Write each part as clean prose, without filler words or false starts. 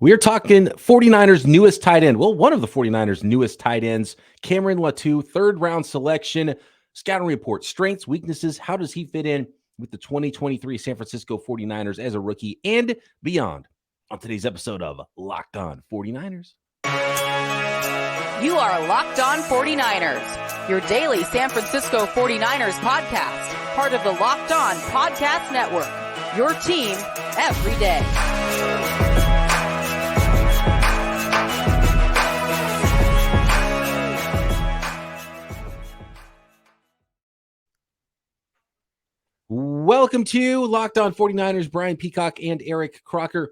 We are talking 49ers' newest tight end. Well, one of the 49ers' newest tight ends, Cameron Latu, third-round selection. Scouting report, strengths, weaknesses. How does he fit in with the 2023 San Francisco 49ers as a rookie and beyond? On today's episode of Locked On 49ers. You are Locked On 49ers, your daily San Francisco 49ers podcast, part of the Locked On Podcast Network, your team every day. Welcome to Locked On 49ers. Brian Peacock and Eric Crocker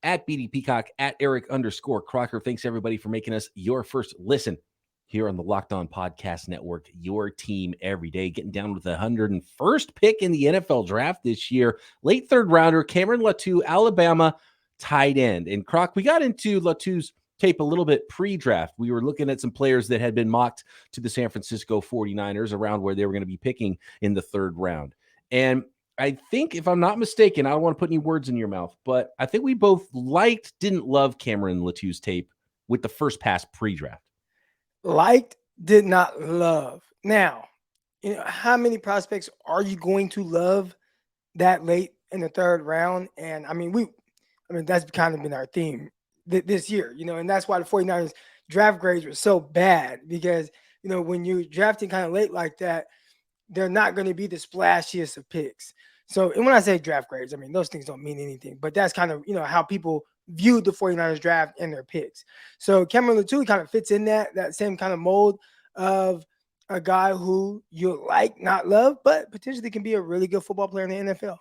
at BD Peacock at Eric_Crocker. Thanks everybody for making us your first listen here on the Locked On Podcast Network, your team every day. Getting down with the 101st pick in the NFL draft this year. Late third rounder, Cameron Latu, Alabama tight end. And Croc, we got into Latu's tape a little bit pre-draft. We were looking at some players that had been mocked to the San Francisco 49ers around where they were going to be picking in the third round. And I think, if I'm not mistaken, I don't want to put any words in your mouth, but I think we both didn't love Cameron Latu's tape with the first pass pre-draft. Liked, did not love. Now, how many prospects are you going to love that late in the third round? And I mean, that's kind of been our theme this year, and that's why the 49ers draft grades were so bad because, when you're drafting kind of late like that, they're not going to be the splashiest of picks. So, and when I say draft grades, I mean, those things don't mean anything, but that's kind of, how people viewed the 49ers draft and their picks. So Cameron Latu kind of fits in that same kind of mold of a guy who you like, not love, but potentially can be a really good football player in the NFL.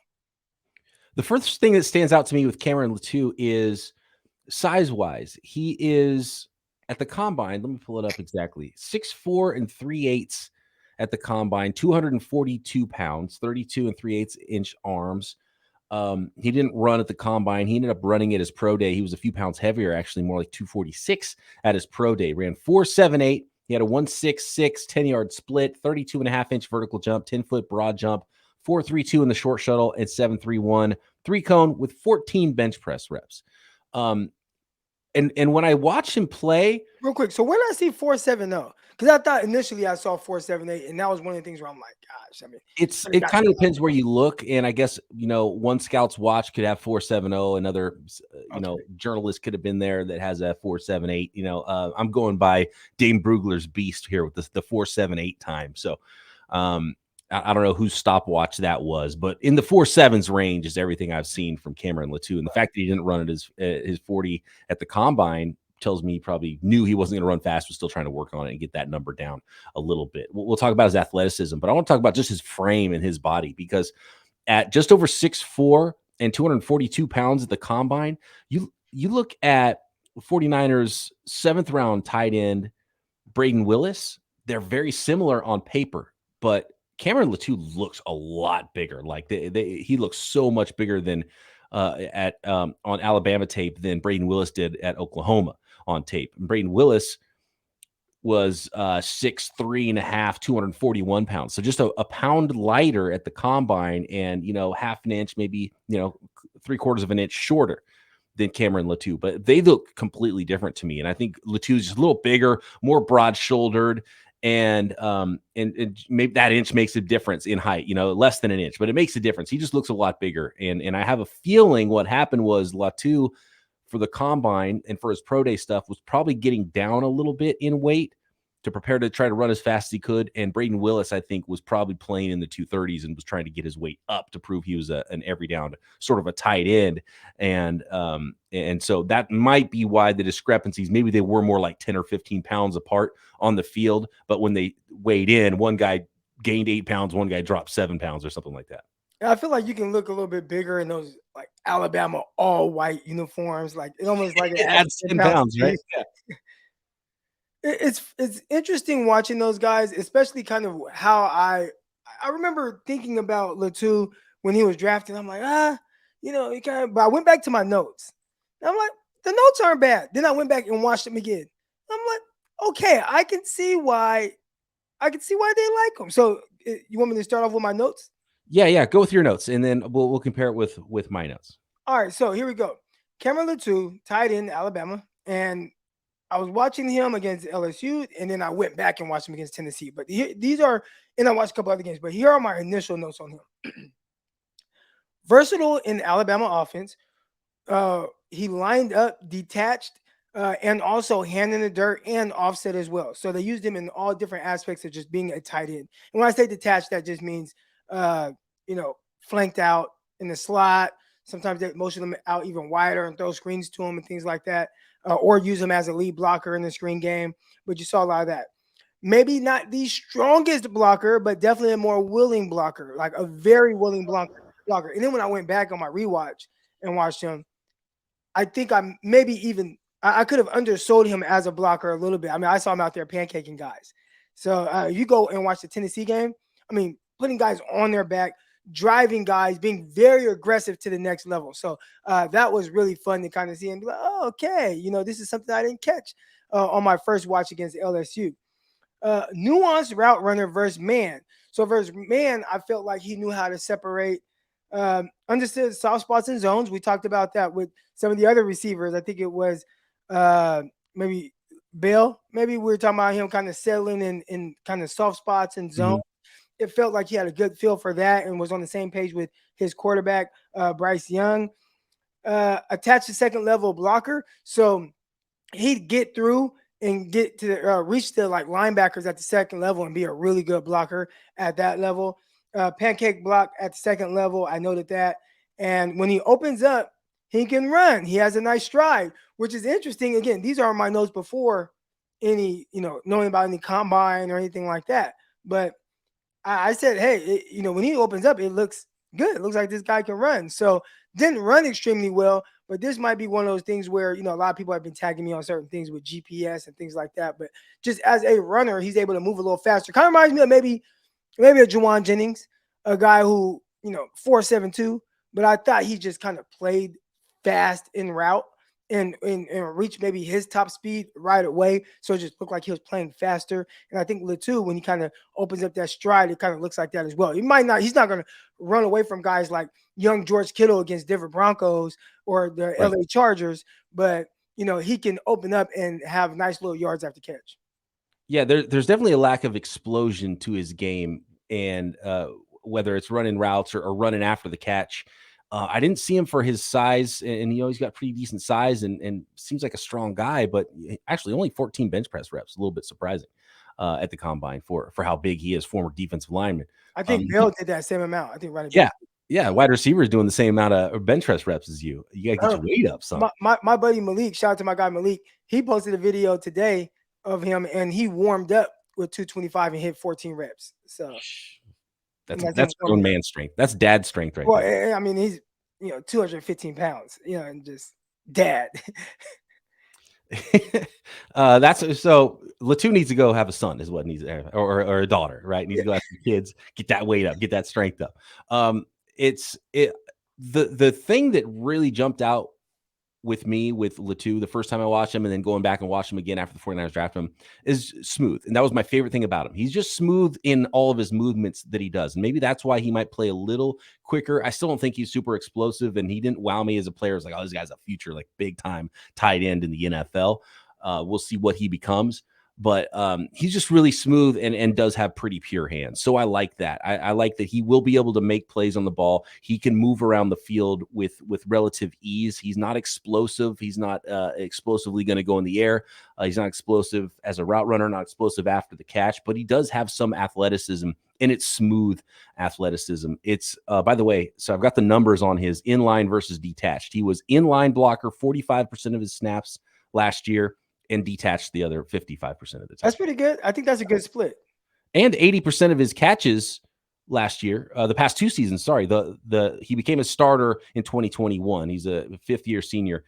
The first thing that stands out to me with Cameron Latu is size-wise. He is at the combine. Let me pull it up exactly. 6'4" and 3/8 at the combine, 242 pounds, 32 and 3/8 inch arms. He didn't run at the combine. He ended up running at his pro day. He was a few pounds heavier, actually more like 246 at his pro day. Ran 4.78. He had a 1.66 10-yard split, 32.5-inch vertical jump, 10-foot broad jump, 4.32 in the short shuttle, and 7.31 3-cone with 14 bench press reps. And when I watch him play, real quick, so when I see 4.70, because I thought initially I saw 4.78, and that was one of the things where I'm like, gosh, I mean, it kind of depends where you look, and I guess one scout's watch could have 4.70, another journalist could have been there that has a 4.78. I'm going by Dane Brugler's beast here with the 4.78 time, so I don't know whose stopwatch that was, but in the 4.7s range is everything I've seen from Cameron Latu. And the fact that he didn't run at his 40 at the combine tells me he probably knew he wasn't going to run fast, was still trying to work on it and get that number down a little bit. We'll talk about his athleticism, but I want to talk about just his frame and his body, because at just over 6'4" and 242 pounds at the combine, you look at 49ers 7th round tight end Braden Willis. They're very similar on paper, but Cameron Latu looks a lot bigger. Like he looks so much bigger than on Alabama tape than Braden Willis did at Oklahoma on tape. And Braden Willis was 6'3.5", 241 pounds. So just a pound lighter at the combine, and half an inch, maybe 3/4 of an inch shorter than Cameron Latu. But they look completely different to me. And I think Latu's just a little bigger, more broad-shouldered. And maybe that inch makes a difference in height, less than an inch, but it makes a difference. He just looks a lot bigger. And I have a feeling what happened was Latu, for the combine and for his pro day stuff, was probably getting down a little bit in weight to prepare to try to run as fast as he could. And Braden Willis, I think, was probably playing in the 230s and was trying to get his weight up to prove he was an every down sort of a tight end. And so that might be why the discrepancies, maybe they were more like 10 or 15 pounds apart on the field, but when they weighed in, one guy gained 8 pounds, one guy dropped 7 pounds or something like that. I feel like you can look a little bit bigger in those like Alabama all white uniforms. Like it almost like it adds 10 pounds, right? Yeah. It's interesting watching those guys, especially kind of how I remember thinking about Latu when he was drafted. I'm like, he kind of, but I went back to my notes. And I'm like, the notes aren't bad. Then I went back and watched them again. I'm like, okay, I can see why they like him. So you want me to start off with my notes? Yeah. Go with your notes, and then we'll compare it with my notes. All right, so here we go. Cameron Latu, tight end, Alabama, and I was watching him against LSU, and then I went back and watched him against Tennessee. But these are, and I watched a couple other games. But here are my initial notes on him. Versatile in Alabama offense. He lined up, detached, and also hand in the dirt and offset as well. So they used him in all different aspects of just being a tight end. And when I say detached, that just means, flanked out in the slot. Sometimes they motion them out even wider and throw screens to him and things like that, or use him as a lead blocker in the screen game. But you saw a lot of that. Maybe not the strongest blocker, but definitely a more willing blocker, like a very willing blocker. And then when I went back on my rewatch and watched him, I think I could have undersold him as a blocker a little bit. I mean, I saw him out there pancaking guys. So you go and watch the Tennessee game. I mean, putting guys on their back, driving guys, being very aggressive to the next level. So that was really fun to kind of see and be like, oh, okay, this is something I didn't catch on my first watch against LSU. Nuanced route runner versus man. So versus man, I felt like he knew how to separate, understood soft spots and zones. We talked about that with some of the other receivers. I think it was maybe Bill. Maybe we were talking about him kind of settling in kind of soft spots and zones. It felt like he had a good feel for that and was on the same page with his quarterback, Bryce Young. Attached to second level blocker. So he'd get through and get to reach the like linebackers at the second level and be a really good blocker at that level. Pancake block at the second level. I noted that. And when he opens up, he can run. He has a nice stride, which is interesting. Again, these are my notes before any, knowing about any combine or anything like that. But I said, hey, when he opens up, it looks good. It looks like this guy can run. So didn't run extremely well, but this might be one of those things where, a lot of people have been tagging me on certain things with GPS and things like that. But just as a runner, he's able to move a little faster. Kind of reminds me of maybe a Juwan Jennings, a guy who, 4.72, but I thought he just kind of played fast in route and reached maybe his top speed right away. So it just looked like he was playing faster. And I think Latu, when he kind of opens up that stride, it kind of looks like that as well. He's not going to run away from guys like young George Kittle against Denver Broncos or the LA Chargers, but he can open up and have nice little yards after catch. Yeah, there's definitely a lack of explosion to his game, and whether it's running routes or running after the catch. I didn't see him for his size, and he's got pretty decent size and seems like a strong guy, but actually only 14 bench press reps, a little bit surprising at the combine for how big he is, former defensive lineman. I think Bill did that same amount. I think Yeah, wide receiver is doing the same amount of bench press reps as you. You got to get your weight up some. My buddy Malik, shout out to my guy Malik, he posted a video today of him, and he warmed up with 225 and hit 14 reps. So that's grown man strength. That's dad strength right there. Well, I mean, he's 215 pounds, and just dad. That's so Latu needs to go have a son is what needs or a daughter, right? Needs to go have some kids, get that weight up, get that strength up. The thing that really jumped out with me with Latu the first time I watched him and then going back and watching him again after the 49ers drafted him is smooth. And that was my favorite thing about him. He's just smooth in all of his movements that he does. And maybe that's why he might play a little quicker. I still don't think he's super explosive, and he didn't wow me as a player. It's like, oh, this guy's a future, like big time tight end in the NFL. We'll see what he becomes. But he's just really smooth and does have pretty pure hands. So I like that. I like that he will be able to make plays on the ball. He can move around the field with relative ease. He's not explosive. He's not explosively going to go in the air. He's not explosive as a route runner, not explosive after the catch, but he does have some athleticism, and it's smooth athleticism. It's, by the way, so I've got the numbers on his inline versus detached. He was inline blocker 45% of his snaps last year, and detached the other 55% of the time. That's pretty good. I think that's a good split. And 80% of his catches last year, the past two seasons, he became a starter in 2021. He's a fifth-year senior.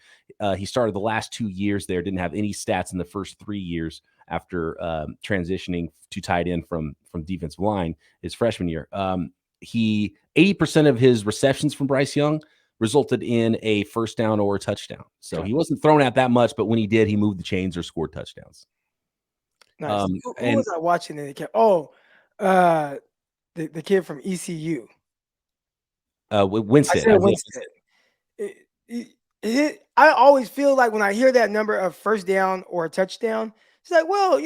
He started the last 2 years there, didn't have any stats in the first 3 years after transitioning to tight end from defensive line his freshman year. 80% of his receptions from Bryce Young resulted in a first down or a touchdown. So he wasn't thrown at that much, but when he did, he moved the chains or scored touchdowns. Nice. Who was I watching? The kid from ECU. Winstead. I said Winstead. I always feel like when I hear that number of first down or a touchdown, it's like, well,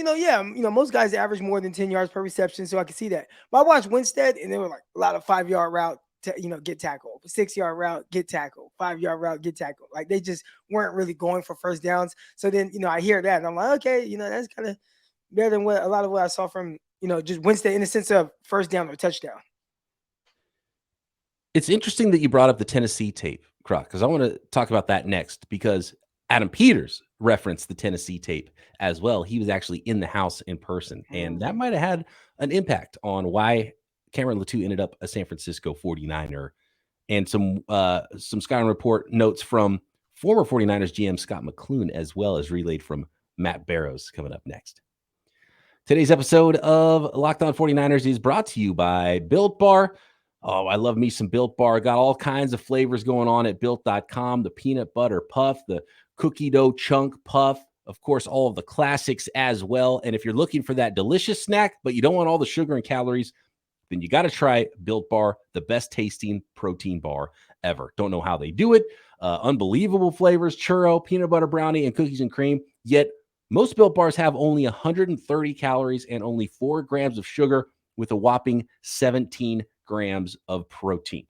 most guys average more than 10 yards per reception, so I can see that. But I watched Winstead, and they were like a lot of 5 yard route, get tackled, 6 yard route, get tackled, 5 yard route, get tackled. Like they just weren't really going for first downs. So then, I hear that, and I'm like, okay, that's kind of better than a lot of what I saw from, just Winstead in the sense of first down or touchdown. It's interesting that you brought up the Tennessee tape, Croc, because I want to talk about that next, because Adam Peters referenced the Tennessee tape as well. He was actually in the house in person, and that might have had an impact on why Cameron Latu ended up a San Francisco 49er. And some Skyline Report notes from former 49ers GM Scot McCloughan, as well as relayed from Matt Barrows, coming up next. Today's episode of Locked On 49ers is brought to you by Built Bar. Oh, I love me some Built Bar. Got all kinds of flavors going on at Built.com. The peanut butter puff, the cookie dough chunk puff, of course, all of the classics as well. And if you're looking for that delicious snack, but you don't want all the sugar and calories, then you got to try Built Bar, the best tasting protein bar ever. Don't know how they do it. Unbelievable flavors, churro, peanut butter brownie, and cookies and cream. Yet most Built Bars have only 130 calories and only 4 grams of sugar with a whopping 17 grams of protein.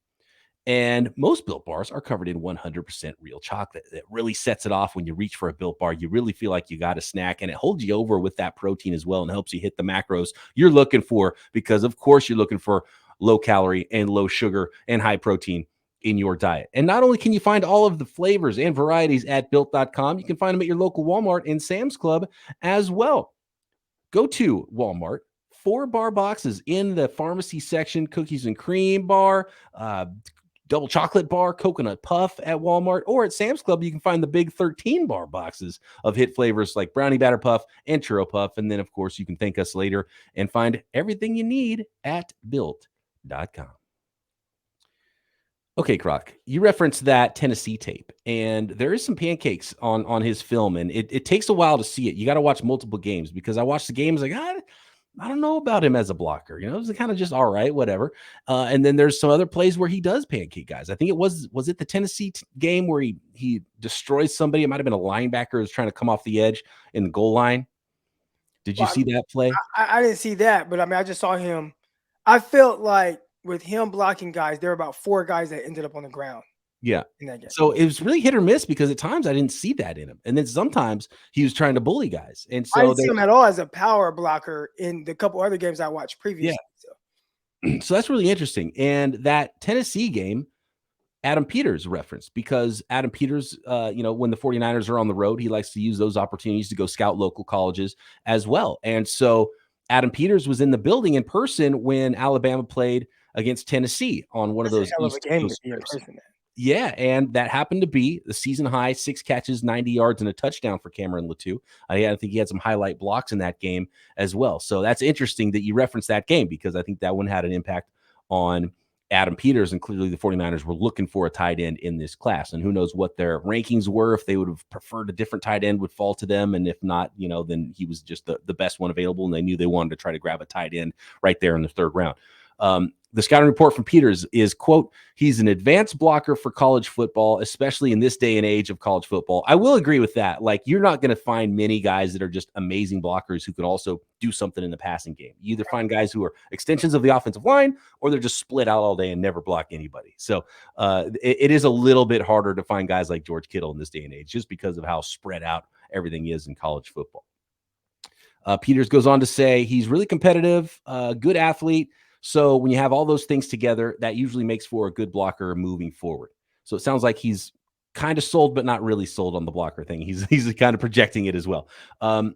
And most Built Bars are covered in 100% real chocolate. It really sets it off when you reach for a Built Bar. You really feel like you got a snack, and it holds you over with that protein as well and helps you hit the macros you're looking for, because, of course, you're looking for low calorie and low sugar and high protein in your diet. And not only can you find all of the flavors and varieties at Built.com, you can find them at your local Walmart and Sam's Club as well. Go to Walmart. 4-bar boxes in the pharmacy section, cookies and cream bar, double chocolate bar, coconut puff at Walmart, or at Sam's Club, you can find the big 13-bar boxes of hit flavors like brownie batter puff and churro puff. And then, of course, you can thank us later and find everything you need at Built.com. Okay, Croc, you referenced that Tennessee tape, and there is some pancakes on his film, and it takes a while to see it. You got to watch multiple games, because I watched the games like, I don't know about him as a blocker. It was kind of just all right, whatever. And then there's some other plays where he does pancake guys. I think it was it the Tennessee game where he destroys somebody? It might have been a linebacker who's trying to come off the edge in the goal line. Did you see that play? I didn't see that, but I just saw him. I felt like with him blocking guys, there were about 4 guys that ended up on the ground. Yeah. So it was really hit or miss, because at times I didn't see that in him. And then sometimes he was trying to bully guys. And so I didn't see him at all as a power blocker in the couple other games I watched previously. Yeah. So that's really interesting. And that Tennessee game, Adam Peters referenced, because Adam Peters, when the 49ers are on the road, he likes to use those opportunities to go scout local colleges as well. And so Adam Peters was in the building in person when Alabama played against Tennessee on one of those East Coast trips. Yeah, and that happened to be the season high 6 catches, 90 yards, and a touchdown for Cameron Latu. I think he had some highlight blocks in that game as well. So that's interesting that you referenced that game, because I think that one had an impact on Adam Peters, and clearly the 49ers were looking for a tight end in this class. And who knows what their rankings were. If they would have preferred a different tight end, would fall to them. And if not, then he was just the best one available, and they knew they wanted to try to grab a tight end right there in the 3rd round. The scouting report from Peters is, quote, he's an advanced blocker for college football, especially in this day and age of college football. I will agree with that. Like, you're not going to find many guys that are just amazing blockers who could also do something in the passing game. You either find guys who are extensions of the offensive line, or they're just split out all day and never block anybody. So it is a little bit harder to find guys like George Kittle in this day and age, just because of how spread out everything is in college football. Peters goes on to say he's really competitive, good athlete. So when you have all those things together, that usually makes for a good blocker moving forward. So it sounds like he's kind of sold, but not really sold on the blocker thing. He's kind of projecting it as well.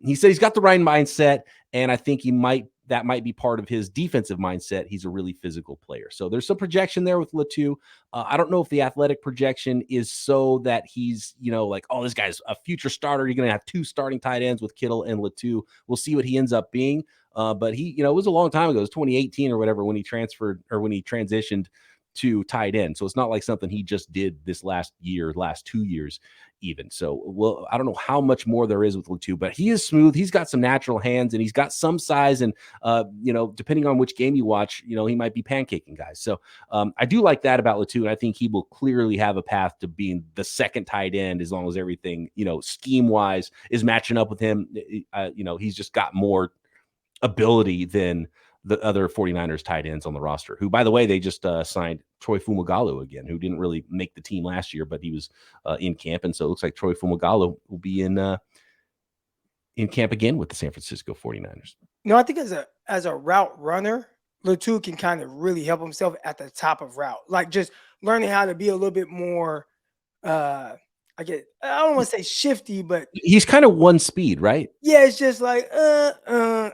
He said he's got the right mindset, and I think that might be part of his defensive mindset. He's a really physical player. So there's some projection there with Latu. I don't know if the athletic projection is so that he's, like, oh, this guy's a future starter. You're going to have 2 starting tight ends with Kittle and Latu. We'll see what he ends up being. But he, it was a long time ago. It was 2018 or whatever when he transferred, or when he transitioned to tight end. So it's not like something he just did this last 2 years even. So, well, I don't know how much more there is with Latu, but he is smooth. He's got some natural hands and he's got some size. And, depending on which game you watch, he might be pancaking guys. So I do like that about Latu. And I think he will clearly have a path to being the second tight end as long as everything, scheme wise is matching up with him. He's just got more ability than the other 49ers tight ends on the roster, who, by the way, they just signed Troy Fumagalli again, who didn't really make the team last year, but he was in camp. And so it looks like Troy Fumagalli will be in camp again with the San Francisco 49ers. I think as a route runner, Latu can kind of really help himself at the top of route, like just learning how to be a little bit more, I don't want to say shifty, but he's kind of one speed, right? Yeah, it's just like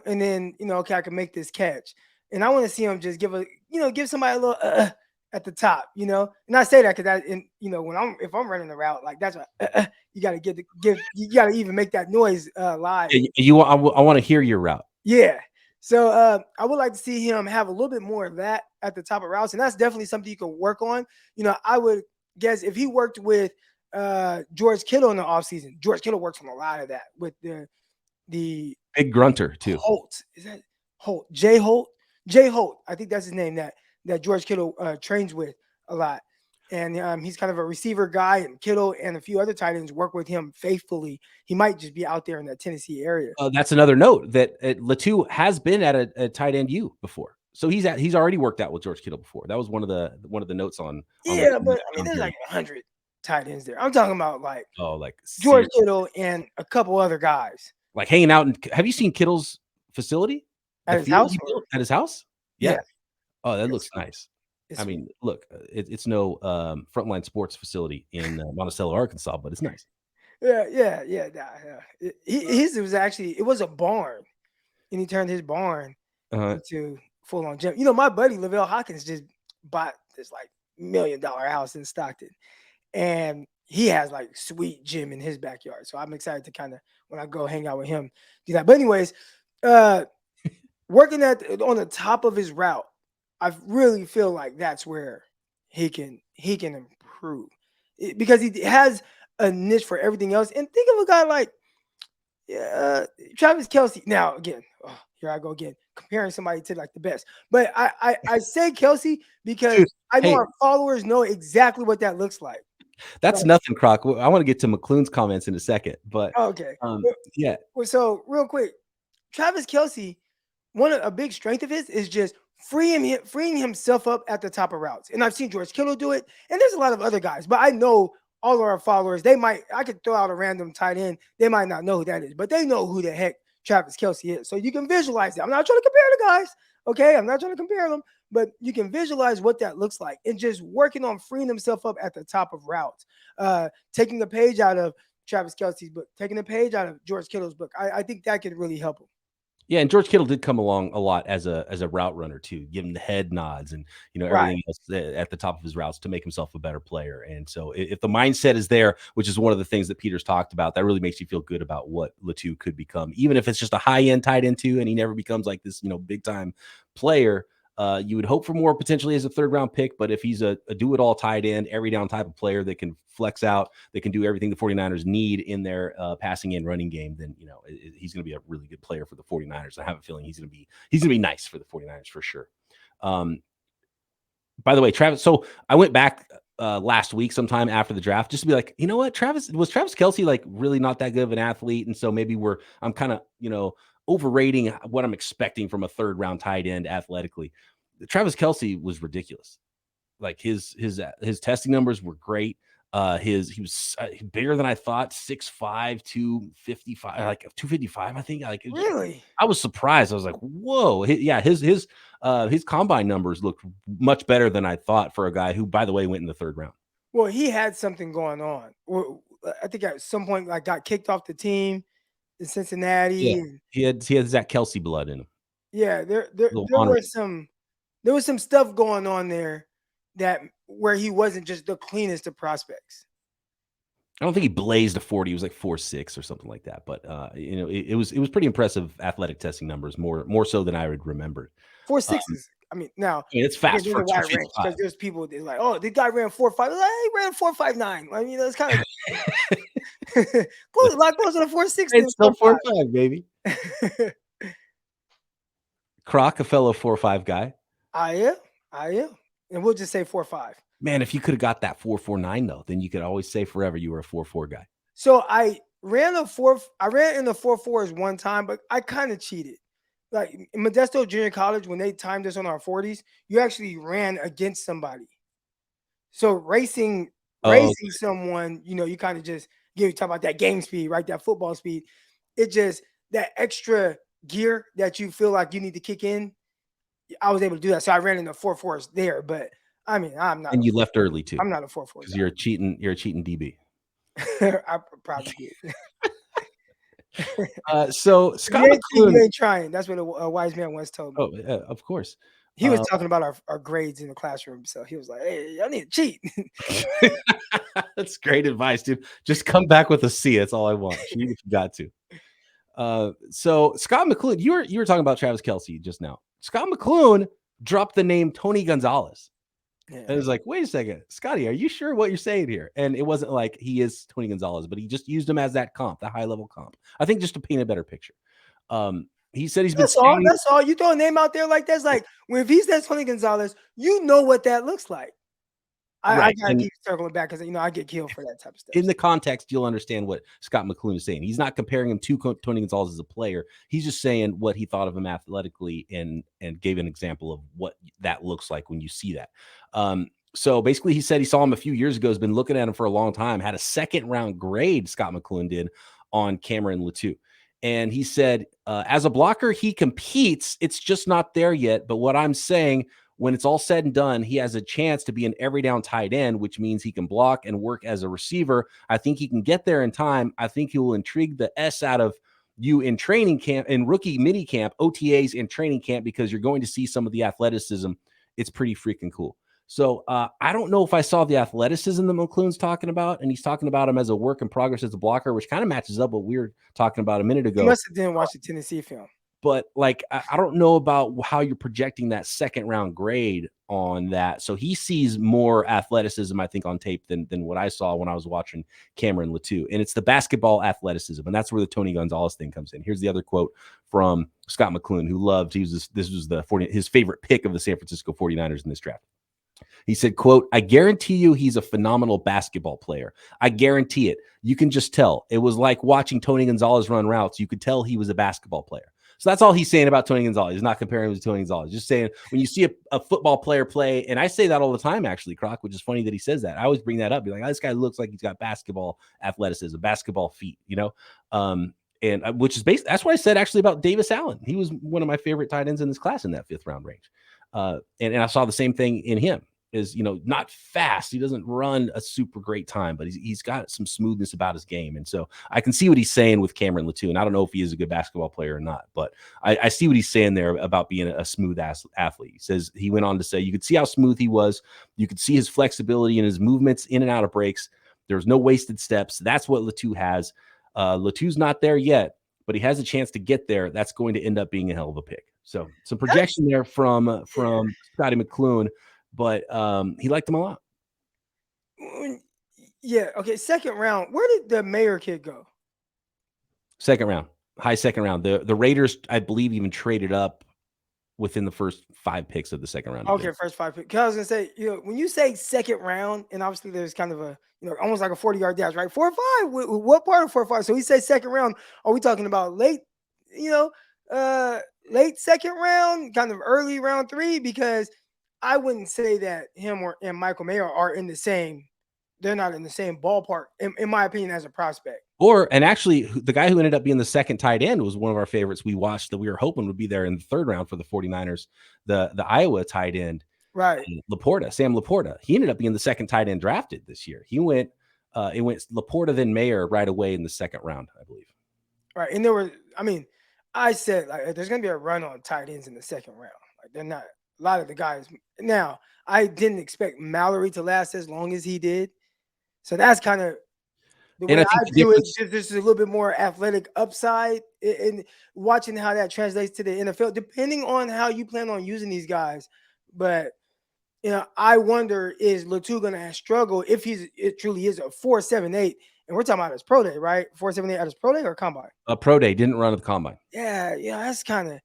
and then okay, I can make this catch, and I want to see him just give somebody a little at the top, and I say that because if I'm running the route, like that's what you got to you got to even make that noise live. I want to hear your route. Yeah, so I would like to see him have a little bit more of that at the top of routes, and that's definitely something you can work on. I would guess if he worked with George Kittle in the offseason. George Kittle works on a lot of that with the big grunter too. Holt. Is that Holt? Jay Holt? Jay Holt. I think that's his name that George Kittle trains with a lot. And he's kind of a receiver guy, and Kittle and a few other tight ends work with him faithfully. He might just be out there in that Tennessee area. That's another note that Latu has been at a tight end U before. So he's already worked out with George Kittle before. That was one of the notes on but I mean there's like 100 tight ends there. I'm talking about like George Kittle and a couple other guys. Like hanging out. Have you seen Kittle's facility? At his house? At his house? Yeah. Oh, that looks nice. I mean, look, it's no Frontline Sports facility in Monticello, Arkansas, but it's nice. Yeah. His was a barn, and he turned his barn into full-on gym. My buddy Lavelle Hawkins just bought this like $1 million house in Stockton. And he has like sweet gym in his backyard. So I'm excited to kind of, when I go hang out with him, do that. But anyways, working on the top of his route, I really feel like that's where he can improve because he has a niche for everything else. And think of a guy like Travis Kelce. Now, again, here I go again, comparing somebody to like the best. But I say Kelce because I know our followers know exactly what that looks like. That's nothing, Croc. I want to get to McCloughan's comments in a second, but okay. Yeah. So real quick, Travis Kelce, a big strength of his is just freeing himself up at the top of routes. And I've seen George Kittle do it, and there's a lot of other guys, but I know all of our followers, I could throw out a random tight end. They might not know who that is, but they know who the heck Travis Kelce is. So you can visualize it. I'm not trying to compare the guys. Okay. I'm not trying to compare them, but you can visualize what that looks like and just working on freeing himself up at the top of routes, taking a page out of Travis Kelce's book, taking a page out of George Kittle's book. I think that could really help him. Yeah, and George Kittle did come along a lot as a route runner too, give him the head nods and everything else at the top of his routes to make himself a better player. And so if the mindset is there, which is one of the things that Peter's talked about, that really makes you feel good about what Latu could become, even if it's just a high end tight end too, and he never becomes like this big time player. You would hope for more potentially as a third round pick, but if he's a do-it-all tight end, every down type of player that can flex out, that can do everything the 49ers need in their passing and running game, then he's going to be a really good player for the 49ers. I have a feeling he's going to be nice for the 49ers for sure. By the way, Travis, so I went back last week sometime after the draft just to be like, you know what, Travis Kelce like really not that good of an athlete, and so maybe I'm kind of overrating what I'm expecting from a third round tight end athletically. Travis Kelce was ridiculous. Like his testing numbers were great. He was bigger than I thought, 6'5", 255, like 255, I think. Like really, I was surprised. I was like, whoa, his combine numbers looked much better than I thought for a guy who, by the way, went in the third round. Well, he had something going on. I think at some point like got kicked off the team in Cincinnati. Yeah. He had Zach Kelce blood in him. Yeah, there was some stuff going on there where he wasn't just the cleanest of prospects. I don't think he blazed a 40. He was like 4.6 or something like that. But it was pretty impressive athletic testing numbers, more so than I would remember. 4.6 is I mean, now it's fast for there's a wide range 255. because there's people that's like, oh, this guy ran 4.5. Like, he ran 4.59. I mean, it's kind of close, a lot closer to 4.60 than It's still 4.5. 4.5, baby. Croc, a fellow 4.5 guy. I am. And we'll just say 4.5. Man, if you could have got that 4.49 though, then you could always say forever you were a 4.4 guy. So I ran in the 4.4s one time, but I kind of cheated. Like in Modesto Junior College, when they timed us on our 40s, you actually ran against somebody. So racing someone, you kind of just talk about that game speed, right? That football speed. It just that extra gear that you feel like you need to kick in. I was able to do that. So I ran in the 4.4s there, but I mean, I'm not. And you left early too. I'm not a 4.4 because you're a cheating DB. I probably did. So Scot McCloughan, McCloughan, you ain't trying. That's what a wise man once told me. oh, of course. He was talking about our grades in the classroom. So he was like, hey, y'all need to cheat. That's great advice, dude. Just come back with a C. That's all I want. Cheat if you got to. So Scot McCloughan, you were talking about Travis Kelce just now. Scot McCloughan dropped the name Tony Gonzalez. Yeah. And it was like, wait a second, Scotty, are you sure what you're saying here? And it wasn't like he is Tony Gonzalez, but he just used him as that comp, that high level comp. I think just to paint a better picture. He said he's been. That's all. You throw a name out there like that's like when if he says Tony Gonzalez, you know what that looks like. I gotta keep circling back because I get killed for that type of stuff. In the context, you'll understand what Scot McCloughan is saying. He's not comparing him to Tony Gonzalez as a player. He's just saying what he thought of him athletically and gave an example of what that looks like when you see that. So basically, he said he saw him a few years ago, has been looking at him for a long time, had a second round grade, Scot McCloughan did, on Cameron Latu. And he said, as a blocker, he competes. It's just not there yet. But what I'm saying, when it's all said and done, he has a chance to be an every down tight end, which means he can block and work as a receiver. I think he can get there in time. I think he will intrigue the S out of you in training camp, in rookie mini camp, OTAs in training camp, because you're going to see some of the athleticism. It's pretty freaking cool. So I don't know if I saw the athleticism that McCloughan's talking about, and he's talking about him as a work in progress as a blocker, which kind of matches up what we were talking about a minute ago. You must have didn't watch the Tennessee film. But like, I don't know about how you're projecting that second round grade on that. So he sees more athleticism, I think, on tape than what I saw when I was watching Cameron Latu. And it's the basketball athleticism. And that's where the Tony Gonzalez thing comes in. Here's the other quote from Scot McCloughan, who loved, this was his favorite pick of the San Francisco 49ers in this draft. He said, quote, I guarantee you he's a phenomenal basketball player. I guarantee it. You can just tell. It was like watching Tony Gonzalez run routes. You could tell he was a basketball player. So that's all he's saying about Tony Gonzalez. He's not comparing him to Tony Gonzalez. Just saying when you see a football player play, and I say that all the time, actually, Croc, which is funny that he says that. I always bring that up. Be like, oh, this guy looks like he's got basketball athleticism, basketball feet, and which is based. That's what I said actually about Davis Allen. He was one of my favorite tight ends in this class in that 5th round range. And I saw the same thing in him. Is not fast. He doesn't run a super great time, but he's got some smoothness about his game. And so I can see what he's saying with Cameron Latu. And I don't know if he is a good basketball player or not, but I see what he's saying there about being a smooth athlete. He says, he went on to say, you could see how smooth he was. You could see his flexibility and his movements in and out of breaks. There's no wasted steps. That's what Latu has. Latu's not there yet, but he has a chance to get there. That's going to end up being a hell of a pick. So some projection there from Scotty McCloughan. But he liked him a lot. Yeah. Okay. Second round. Where did the Mayer kid go? Second round. High second round. The Raiders, I believe, even traded up within the first 5 picks of the second round. Okay, first 5 picks. I was gonna say, when you say second round, and obviously there's kind of a, almost like a 40-yard dash, right? 4 or 5. What part of 4 or 5? So he says second round. Are we talking about late? Late second round, kind of early round 3? Because I wouldn't say that him and Michael Mayer are in the same. They're not in the same ballpark, in my opinion, as a prospect. And actually, the guy who ended up being the second tight end was one of our favorites we watched that we were hoping would be there in the 3rd round for the 49ers, the Iowa tight end, right? Sam Laporta. He ended up being the second tight end drafted this year. It went Laporta, then Mayer right away in the 2nd round, I believe. Right, and I said there's going to be a run on tight ends in the 2nd round. Like they're not. A lot of the guys. Now, I didn't expect Mallory to last as long as he did. So that's kind of the And way I think I the view it, difference, there's a little bit more athletic upside in watching how that translates to the NFL, depending on how you plan on using these guys. But I wonder, is Latu going to struggle if it truly is a 4.78, and we're talking about his pro day, right? 4.78 at his pro day or combine? a pro day didn't run at the combine. Yeah, that's kind of,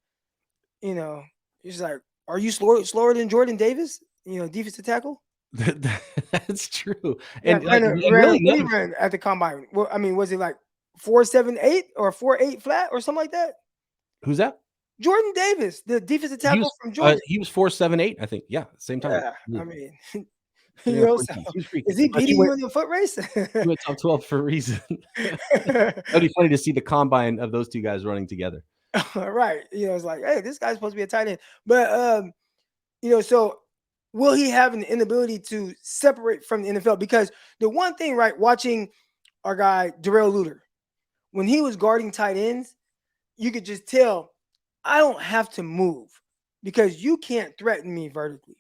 it's like, are you slower than Jordan Davis? Defensive tackle. That's true. Yeah, And really, what he ran at the combine. Well, I mean, was it like 4.78 or 4.8 flat or something like that? who's that? Jordan Davis, the defensive tackle from Georgia. He was 4.78, I think. Yeah, same time. Yeah, I mean, so 340. He was freaking. is he But beating you in the foot race? he went top 12 for a reason. That'd be funny to see the combine of those two guys running together. Right. It's like, hey, this guy's supposed to be a tight end. But so will he have an inability to separate from the NFL? Because the one thing, right, watching our guy Darrell Luter, when he was guarding tight ends, you could just tell I don't have to move because you can't threaten me vertically.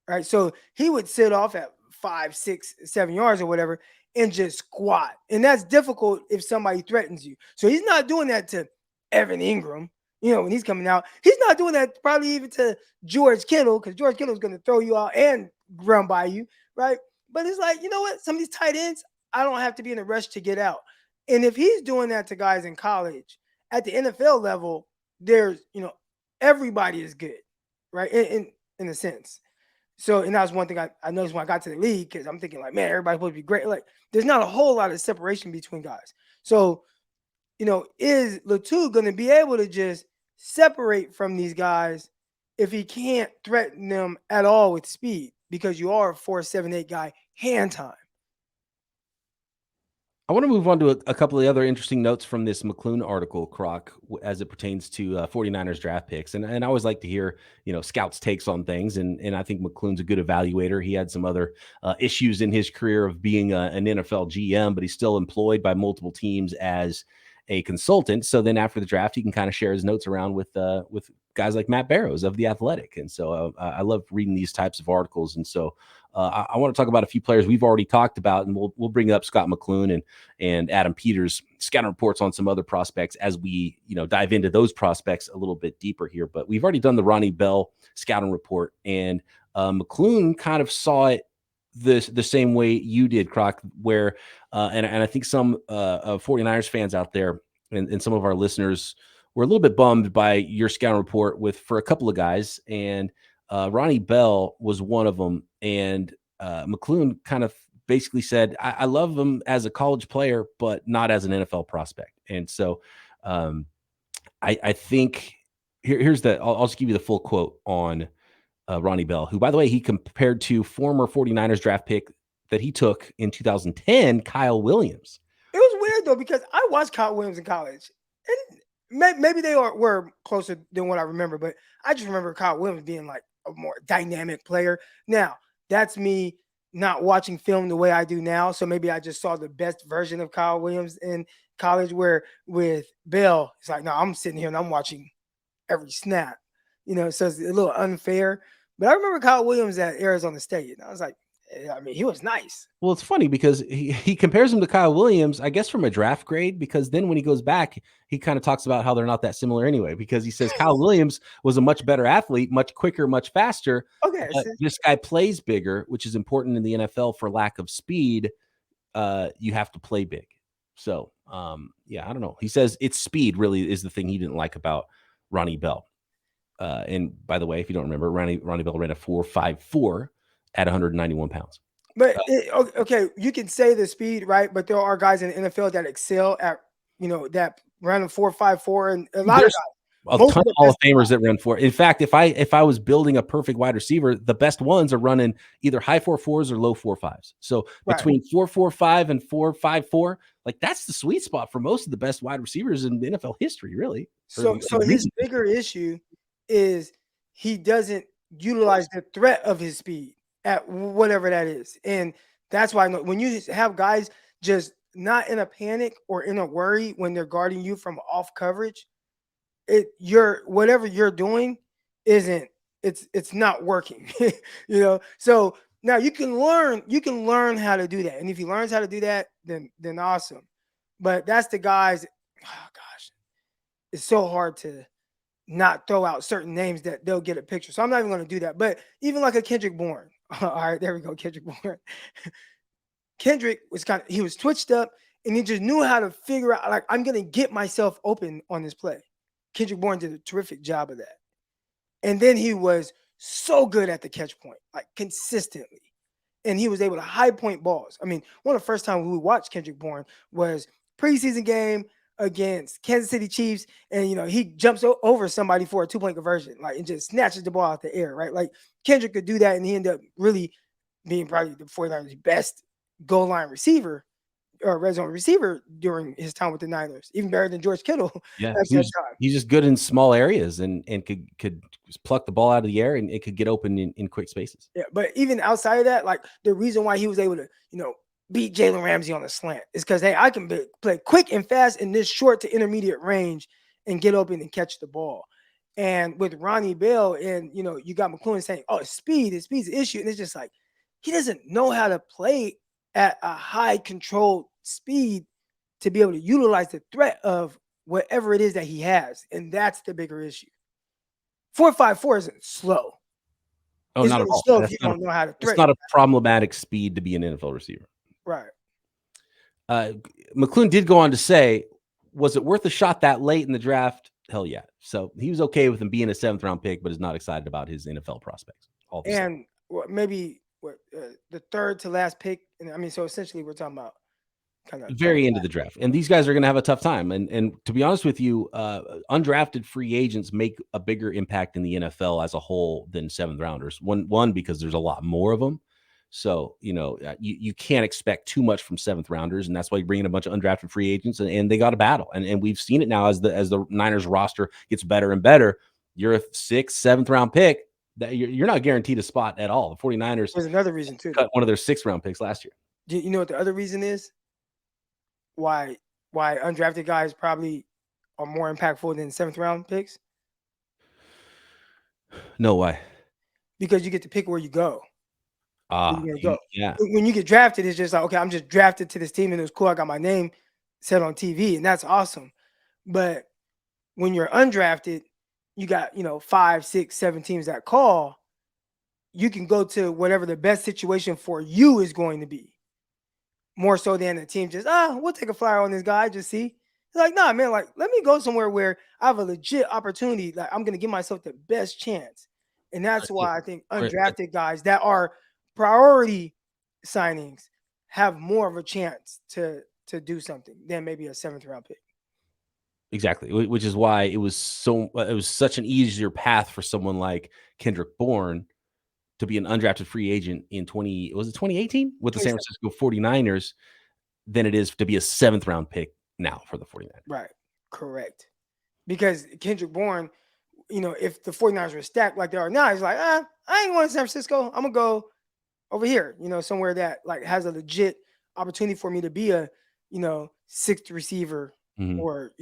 Right. So he would sit off at 5, 6, 7 yards or whatever and just squat. And that's difficult if somebody threatens you. So he's not doing that to Evan Ingram, when he's coming out. He's not doing that probably even to George Kittle, because George Kittle is going to throw you out and run by you. Right. But it's like, you know what? Some of these tight ends, I don't have to be in a rush to get out. And if he's doing that to guys in college, at the NFL level, there's, everybody is good. Right. In a sense. So, and that was one thing I noticed when I got to the league, because I'm thinking like, man, everybody's supposed to be great. Like, there's not a whole lot of separation between guys. So, is Latu going to be able to just separate from these guys if he can't threaten them at all with speed? Because you are a 4.78 guy, hand time. I want to move on to a couple of other interesting notes from this McCloughan article, Croc, as it pertains to 49ers draft picks. And I always like to hear, scouts' takes on things. And I think McCloughan's a good evaluator. He had some other issues in his career of being an NFL GM, but he's still employed by multiple teams as a consultant. So then after the draft, he can kind of share his notes around with guys like Matt Barrows of The Athletic. And so I love reading these types of articles. And so I want to talk about a few players we've already talked about, and we'll bring up Scot McCloughan and Adam Peters' scouting reports on some other prospects as we dive into those prospects a little bit deeper here. But we've already done the Ronnie Bell scouting report, and McCloughan kind of saw it the same way you did, Croc, where and I think some 49ers fans out there and some of our listeners were a little bit bummed by your scouting report for a couple of guys, and Ronnie Bell was one of them. And McCloughan kind of basically said, I love him as a college player, but not as an NFL prospect. And so I think here's I'll just give you the full quote on Ronnie Bell, who, by the way, he compared to former 49ers draft pick that he took in 2010, Kyle Williams. It was weird, though, because I watched Kyle Williams in college, and maybe they were closer than what I remember, but I just remember Kyle Williams being like a more dynamic player. Now, that's me not watching film the way I do now, so maybe I just saw the best version of Kyle Williams in college, where with Bell, it's like, no, I'm sitting here and I'm watching every snap, so it's a little unfair. But I remember Kyle Williams at Arizona State, and I was like, I mean, he was nice. Well, it's funny because he compares him to Kyle Williams, I guess, from a draft grade, because then when he goes back, he kind of talks about how they're not that similar anyway, because he says Kyle Williams was a much better athlete, much quicker, much faster. Okay. But this guy plays bigger, which is important in the NFL for lack of speed. You have to play big. So, yeah, I don't know. He says it's speed really is the thing he didn't like about Ronnie Bell. And by the way, if you don't remember, Ronnie Bell ran a 4.54 at 191 pounds. But okay, you can say the speed, right? But there are guys in the NFL that excel at, that run a 4.54, and a lot of guys. A ton of Hall of Famers that run 4. In fact, if I was building a perfect wide receiver, the best ones are running either high 4.4s or low 4.5s. So between 4.45 and 4.54, like that's the sweet spot for most of the best wide receivers in NFL history, really. So his bigger issue is he doesn't utilize the threat of his speed at whatever that is. And that's why when you have guys just not in a panic or in a worry when they're guarding you from off coverage, whatever you're doing it's not working. So Now you can learn how to do that. And if he learns how to do that, then awesome. But that's the guys, oh gosh, it's so hard to not throw out certain names that they'll get a picture. So I'm not even going to do that. But even like a Kendrick Bourne. All right, there we go, Kendrick Bourne. Kendrick he was twitched up and he just knew how to figure out, like, I'm going to get myself open on this play. Kendrick Bourne did a terrific job of that. And then he was so good at the catch point, like consistently. And he was able to high point balls. I mean, one of the first times we watched Kendrick Bourne was preseason game against Kansas City Chiefs. And, he jumps over somebody for a 2-point conversion, like, and just snatches the ball out the air, right? Like, Kendrick could do that, and he ended up really being probably the 49ers' best goal line receiver or red zone receiver during his time with the Niners, even better than George Kittle. Yeah, he's just good in small areas and could pluck the ball out of the air and it could get open in quick spaces. Yeah, but even outside of that, like, the reason why he was able to, beat Jalen Ramsey on a slant is because, hey, I can play quick and fast in this short to intermediate range and get open and catch the ball. And with Ronnie Bell and, you got McCloughan saying, oh, speed's the issue. And it's just like, he doesn't know how to play at a high controlled speed to be able to utilize the threat of whatever it is that he has. And that's the bigger issue. 4.54 isn't slow. Oh, not at all. Slow if you don't know how to threat. It's not a problematic speed to be an NFL receiver. Right. McCloughan did go on to say, was it worth a shot that late in the draft? Hell yeah. So he was okay with him being a 7th round pick, but is not excited about his NFL prospects. And maybe the third to last pick. And I mean, so essentially we're talking about kind of very end of the draft. And these guys are going to have a tough time. And to be honest with you, undrafted free agents make a bigger impact in the NFL as a whole than 7th rounders. One, because there's a lot more of them. So, you can't expect too much from 7th rounders. And that's why you bring in a bunch of undrafted free agents and they got a battle. And we've seen it now as the Niners roster gets better and better. You're a 6th, 7th round pick. That you're not guaranteed a spot at all. The 49ers. There's another reason too. Cut one of their 6th round picks last year. Do you know what the other reason is? Why undrafted guys probably are more impactful than 7th round picks? No, why? Because you get to pick where you go. Yeah. When you get drafted, it's just like, okay, I'm just drafted to this team and it was cool. I got my name set on TV and that's awesome. But when you're undrafted, you got, 5, 6, 7 teams that call. You can go to whatever the best situation for you is going to be. More so than the team just, we'll take a flyer on this guy, just see. It's like, nah, man, like, let me go somewhere where I have a legit opportunity. Like, I'm going to give myself the best chance. And that's why I think undrafted guys that are priority signings have more of a chance to do something than maybe a 7th round pick. Exactly, which is why it was such an easier path for someone like Kendrick Bourne to be an undrafted free agent in 2018 with the San Francisco 49ers than it is to be a 7th round pick now for the 49ers. Right. Correct. Because Kendrick Bourne, if the 49ers were stacked like they are now, he's like, I ain't going to San Francisco. I'm going to go over here, somewhere that like has a legit opportunity for me to be a, 6th receiver or,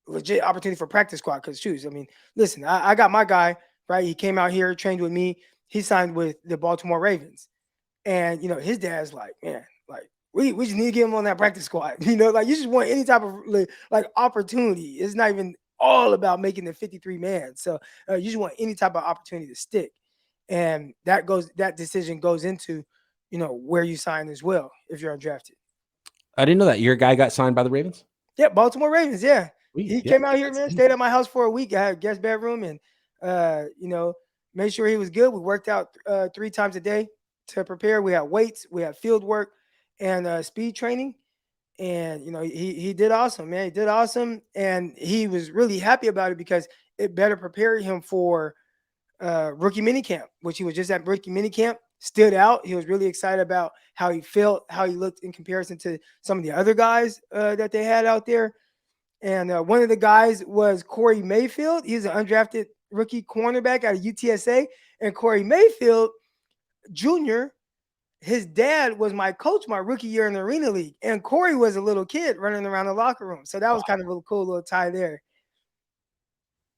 legit opportunity for practice squad. Because shoes, I mean, listen, I got my guy, right? He came out here, trained with me. He signed with the Baltimore Ravens. And, his dad's like, man, like, we just need to get him on that practice squad. Like, you just want any type of like opportunity. It's not even all about making the 53 man. So you just want any type of opportunity to stick. And that decision goes into, where you sign as well if you're undrafted. I didn't know that. Your guy got signed by the Ravens? Yeah, Baltimore Ravens, yeah. He came out here, man, stayed at my house for a week. I had a guest bedroom and, made sure he was good. We worked out 3 times a day to prepare. We had weights, we had field work and speed training. And, he did awesome, man. He did awesome. And he was really happy about it because it better prepared him for rookie minicamp, which he was just at rookie minicamp, stood out. He was really excited about how he felt, how he looked in comparison to some of the other guys that they had out there. And one of the guys was Corey Mayfield. He's an undrafted rookie cornerback out of UTSA. And Corey Mayfield Jr., his dad was my coach my rookie year in the Arena League. And Corey was a little kid running around the locker room. So that was kind of a cool little tie there.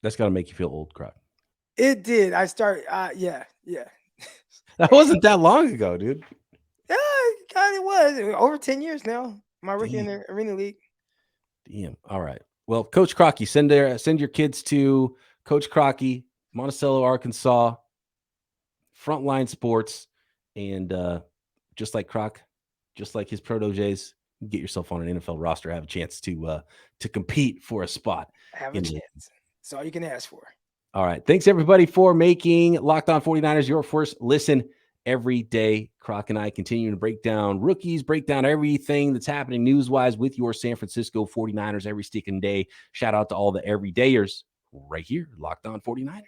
That's got to make you feel old, Croc. It did. I started, yeah. That wasn't that long ago, dude. Yeah, it kind of was. Over 10 years now. My rookie in the Arena League. Damn. All right. Well, Coach Crocky, send your kids to Coach Crocky, Monticello, Arkansas, Frontline Sports, and just like Croc, just like his proteges, get yourself on an NFL roster, have a chance to compete for a spot. Have a chance. That's all you can ask for. All right. Thanks, everybody, for making Locked On 49ers your first listen every day. Croc and I continue to break down rookies, break down everything that's happening news-wise with your San Francisco 49ers every sticking day. Shout out to all the everydayers right here, Locked On 49ers.